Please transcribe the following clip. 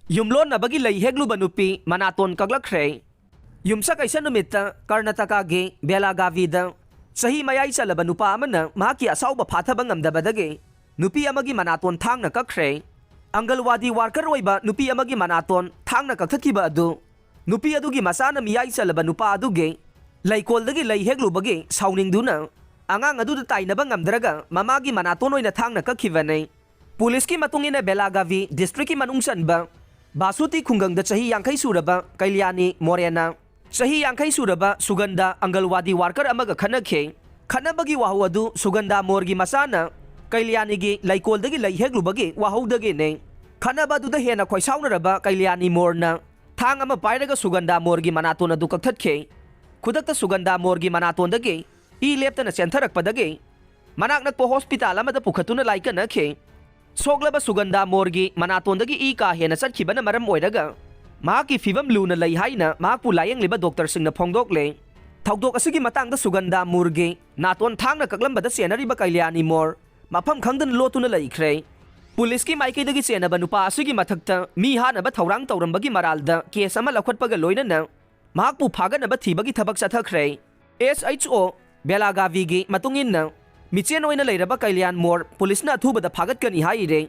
ꯌꯨꯝꯂꯣꯟꯅꯕꯒꯤ ꯂꯩ ꯍꯦꯛꯂꯨꯕ ꯅꯨꯄꯤ ꯃꯅꯥꯇꯣꯟ ꯀꯛꯂꯛꯈ꯭ꯔꯦ꯫ ꯌꯨꯝꯁꯀꯩꯁ ꯅꯨꯃꯤꯠꯇ ꯀꯔꯅꯥꯇꯀꯥꯒꯤ ꯕꯦꯂꯥꯒꯥꯚꯤꯗ ꯆꯍꯤ ꯃꯌꯥꯏ ꯆꯜꯂꯕ ꯅꯨꯄꯥ ꯑꯃꯅ ꯃꯍꯥꯛꯀꯤ ꯑꯁꯥꯎꯕ ꯐꯥꯊꯕ ꯉꯝꯗꯕꯗꯒꯤ ꯅꯨꯄꯤ ꯑꯃꯒꯤ ꯃꯅꯥꯇꯣꯟ ꯊꯥꯡꯅ ꯀꯛꯈ꯭ꯔꯦ꯫ ꯑꯪꯒꯜꯋꯥꯗꯤ ꯋꯥꯔꯀꯔ ꯑꯣꯏꯕ ꯅꯨꯄꯤ ꯑꯃꯒꯤ ꯃꯅꯥꯇꯣꯟ ꯊꯥꯡꯅ ꯀꯛꯊꯠꯈꯤꯕ ꯑꯗꯨ ꯅꯨꯄꯤ ꯑꯗꯨꯒꯤ ꯃꯆꯥꯅ ꯃꯤꯌꯥꯏ ꯆꯜꯂꯕ ꯅꯨꯄꯥ ꯑꯗꯨꯒꯤ ꯂꯩꯀꯣꯜꯗꯒꯤ ꯂꯩ ꯍꯦꯛꯂꯨꯕꯒꯤ ꯁꯥꯎꯅꯤꯡꯗꯨꯅ ꯑꯉꯥꯡ ꯑꯗꯨꯗ ꯇꯥꯏꯅꯕ ꯉꯝꯗ꯭ꯔꯒ ꯃꯃꯥꯒꯤ ꯃꯅꯥꯇꯣꯟ ꯑꯣꯏꯅ ꯊꯥꯡꯅ ꯀꯛꯈꯤꯕꯅꯤ꯫ ꯄꯨꯂꯤꯁꯀꯤ ꯃꯇꯨꯡꯏꯟꯅ ꯕꯦꯂꯥꯒꯥꯚꯤ ꯗꯤꯁꯇ꯭ꯔꯤꯛꯀꯤ ꯃꯅꯨꯡ ꯆꯟꯕ ꯕꯥꯁꯨꯇꯤ ꯈꯨꯡꯒꯪꯗ ꯆꯍꯤ 50 ꯁꯨꯔꯕ ꯀꯩꯂ꯭ꯌꯥꯅꯤ ꯃꯣꯔꯦꯅ ꯆꯍꯤ 50 ꯁꯨꯔꯕ ꯁꯨꯒꯟꯗꯥ ꯑꯪꯒꯜꯋꯥꯗꯤ ꯋꯥꯔꯀꯔ ꯑꯃꯒ ꯈꯠꯅꯈꯤ꯫ ꯈꯠꯅꯕꯒꯤ ꯋꯥꯍꯧ ꯑꯗꯨ ꯁꯨꯒꯟꯗꯥ ꯃꯣꯔꯒꯤ ꯃꯆꯥꯅ ꯀꯩꯂ꯭ꯌꯥꯅꯤꯒꯤ ꯂꯩꯀꯣꯜꯗꯒꯤ ꯂꯩ ꯍꯦꯛꯂꯨꯕꯒꯤ ꯋꯥꯍꯧꯗꯒꯤꯅꯤ꯫ ꯈꯠꯅꯕ ꯑꯗꯨꯗ ꯍꯦꯟꯅ ꯈꯣꯏꯁꯥꯎꯅꯔꯕ ꯀꯩꯂ꯭ꯌꯥꯅꯤ ꯃꯣꯔꯅ ꯊꯥꯡ ꯑꯃ ꯄꯥꯏꯔꯒ ꯁꯨꯒꯟꯗꯥ ꯃꯣꯔꯒꯤ ꯃꯅꯥꯇꯣꯟ ꯑꯗꯨ ꯀꯛꯊꯠꯈꯤ꯫ ꯈꯨꯗꯛꯇ ꯁꯨꯒꯟꯗꯥ ꯃꯣꯔꯒꯤ ꯃꯅꯥꯇꯣꯟꯗꯒꯤ ꯏ ꯂꯦꯞꯇꯅ ꯆꯦꯟꯊꯔꯛꯄꯗꯒꯤ ꯃꯅꯥꯛ ꯅꯛꯄ ꯍꯣꯁꯄꯤꯇꯥꯜ ꯑꯃꯗ ꯄꯨꯈꯠꯇꯨꯅ ꯂꯥꯏꯀꯠꯅꯈꯤ꯫ ꯁꯣꯛꯂꯕ ꯁꯨꯒꯟꯗꯥ ꯃꯣꯔꯒꯤ ꯃꯅꯥꯇꯣꯟꯗꯒꯤ ꯏ ꯀꯥ ꯍꯦꯟꯅ ꯆꯠꯈꯤꯕꯅ ꯃꯔꯝ ꯑꯣꯏꯔꯒ ꯃꯍꯥꯛꯀꯤ ꯐꯤꯚꯝ ꯂꯨꯅ ꯂꯩ ꯍꯥꯏꯅ ꯃꯍꯥꯛꯄꯨ ꯂꯥꯌꯦꯡꯂꯤꯕ ꯗꯣꯛꯇꯔꯁꯤꯡꯅ ꯐꯣꯡꯗꯣꯛꯂꯦ꯫ ꯊꯧꯗꯣꯛ ꯑꯁꯤꯒꯤ ꯃꯇꯥꯡꯗ ꯁꯨꯒꯟꯗꯥ ꯃꯣꯔꯒꯤ ꯅꯥꯇꯣꯟ ꯊꯥꯡꯅ ꯀꯛꯂꯝꯕꯗ ꯆꯦꯟꯅꯔꯤꯕ ꯀꯩꯂ꯭ꯌꯥꯅꯤ ꯃꯣꯔ ꯃꯐꯝ ꯈꯪꯗꯅ ꯂꯣꯠꯇꯨꯅ ꯂꯩꯈ꯭ꯔꯦ꯫ ꯄꯨꯂꯤꯁꯀꯤ ꯃꯥꯏꯀꯩꯗꯒꯤ ꯆꯦꯟꯅꯕ ꯅꯨꯄꯥ ꯑꯁꯤꯒꯤ ꯃꯊꯛꯇ ꯃꯤ ꯍꯥꯠꯅꯕ ꯊꯧꯔꯥꯡ ꯇꯧꯔꯝꯕꯒꯤ ꯃꯔꯥꯜꯗ ꯀꯦꯁ ꯑꯃ ꯂꯧꯈꯠꯄꯒ ꯂꯣꯏꯅꯅ ꯃꯍꯥꯛꯄꯨ ꯐꯥꯒꯠꯅꯕ ꯊꯤꯕꯒꯤ ꯊꯕꯛ ꯆꯠꯊꯈ꯭ꯔꯦ꯫ SHO ꯕꯦꯂꯥꯒꯥꯚꯤꯒꯤ ꯃꯇꯨꯡꯏꯟꯅ ꯃꯤꯆꯦꯟ ꯑꯣꯏꯅ ꯂꯩꯔꯕ ꯀꯩꯂ꯭ꯌꯥꯟ ꯃꯣꯔ ꯄꯨꯂꯤꯁꯅ ꯑꯊꯨꯕꯗ ꯐꯥꯒꯠꯀꯅꯤ ꯍꯥꯏꯔꯦ꯫